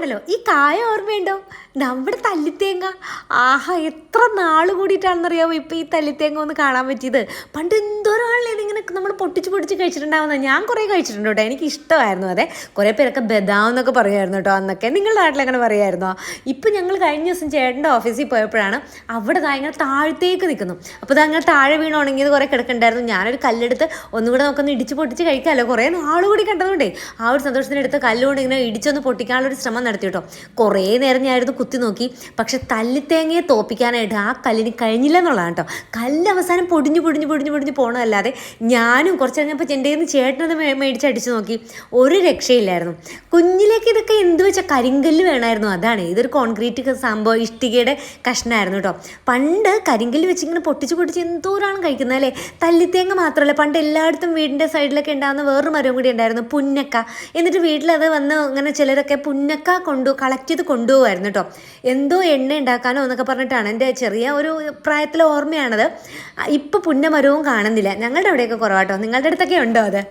ഉണ്ടല്ലോ ഈ കായ ഓർമ്മയുണ്ടോ? നമ്മുടെ തല്ലിത്തേങ്ങ. ആഹാ, എത്ര നാൾ കൂടിയിട്ടാണെന്നറിയാമോ ഇപ്പം ഈ തല്ലിത്തേങ്ങ ഒന്ന് കാണാൻ പറ്റിയത്. പണ്ട് എന്തോരാളെ ഇതിങ്ങനെ നമ്മൾ പൊട്ടിച്ച് പൊട്ടിച്ച് കഴിച്ചിട്ടുണ്ടാവുന്നത്. ഞാൻ കുറേ കഴിച്ചിട്ടുണ്ട് കേട്ടോ, എനിക്ക് ഇഷ്ടമായിരുന്നു. അതെ, കുറേ പേരൊക്കെ ബദാം എന്നൊക്കെ പറയുമായിരുന്നു കേട്ടോ അന്നൊക്കെ. നിങ്ങളുടെ നാട്ടിലങ്ങനെ പറയുമായിരുന്നോ? ഇപ്പം ഞങ്ങൾ കഴിഞ്ഞ ദിവസം ചേട്ടൻ്റെ ഓഫീസിൽ പോയപ്പോഴാണ് അവിടെ ഇങ്ങനെ താഴത്തേക്ക് നിൽക്കുന്നു. അപ്പോൾ അതങ്ങനെ താഴെ വീണ് ഉണങ്ങിയത് കുറേ കിടക്കുന്നുണ്ടായിരുന്നു. ഞാനൊരു കല്ലെടുത്ത് ഒന്നുകൂടെ നമുക്കൊന്ന് ഇടിച്ച് പൊട്ടിച്ച് കഴിക്കാമല്ലോ, കുറേ നാളുകൂടി കണ്ടതുകൊണ്ടേ ആ ഒരു സന്തോഷത്തിനെടുത്ത് കല്ലുകൊണ്ട് ഇങ്ങനെ ഇടിച്ചൊന്ന് പൊട്ടിക്കാനുള്ളൊരു ശ്രമം നടത്തി കേട്ടോ. കുറേ നേരം ഞാനായിരുന്നു കുത്തി നോക്കി, പക്ഷെ തല്ലിത്തേങ്ങയെ തോപ്പിക്കാനായിട്ട് ആ കല്ലിന് കഴിഞ്ഞില്ല എന്നുള്ളതാണ് കേട്ടോ. കല്ല് അവസാനം പൊടിഞ്ഞ് പൊടിഞ്ഞ് പൊടിഞ്ഞ് പൊടിഞ്ഞ് പോകണമല്ലാതെ ഞാനും കുറച്ച് കഴിഞ്ഞപ്പോൾ എൻ്റെ കയ്യിൽ നിന്ന് ചേട്ടനത് മേടിച്ചടിച്ച് നോക്കി, ഒരു രക്ഷയില്ലായിരുന്നു. കുഞ്ഞിലേക്ക് ഇതൊക്കെ എന്ത് വെച്ചാൽ കരിങ്കല്ല് വേണമായിരുന്നു. അതാണ്, ഇതൊരു കോൺക്രീറ്റ് സംഭവം, ഇഷ്ടികയുടെ കഷ്ണമായിരുന്നു കേട്ടോ. പണ്ട് കരിങ്കല്ല് വെച്ചിങ്ങനെ പൊട്ടിച്ച് പൊട്ടിച്ച് എന്തോരാണ് കഴിക്കുന്നത് അല്ലേ. തല്ലിത്തേങ്ങ മാത്രമല്ല, പണ്ട് എല്ലായിടത്തും വീടിൻ്റെ സൈഡിലൊക്കെ ഉണ്ടാകുന്ന വേറൊരു മരവും കൂടി ഉണ്ടായിരുന്നു, പുന്നക്ക. എന്നിട്ട് വീട്ടിലത് വന്ന് അങ്ങനെ ചിലരൊക്കെ പുന്നക്ക കളക്ട് ചെയ്ത് കൊണ്ടുപോകുമായിരുന്നു കേട്ടോ. എന്തോ എണ്ണ ഉണ്ടാക്കാനോ എന്നൊക്കെ പറഞ്ഞിട്ടാണ്. എൻ്റെ ചെറിയ ഒരു പ്രായത്തിലെ ഓർമ്മയാണത്. ഇപ്പം പുന്നമരവും കാണുന്നില്ല. ഞങ്ങളുടെ അവിടെയൊക്കെ കുറവാട്ടോ. നിങ്ങളുടെ അടുത്തൊക്കെ ഉണ്ടോ അത്?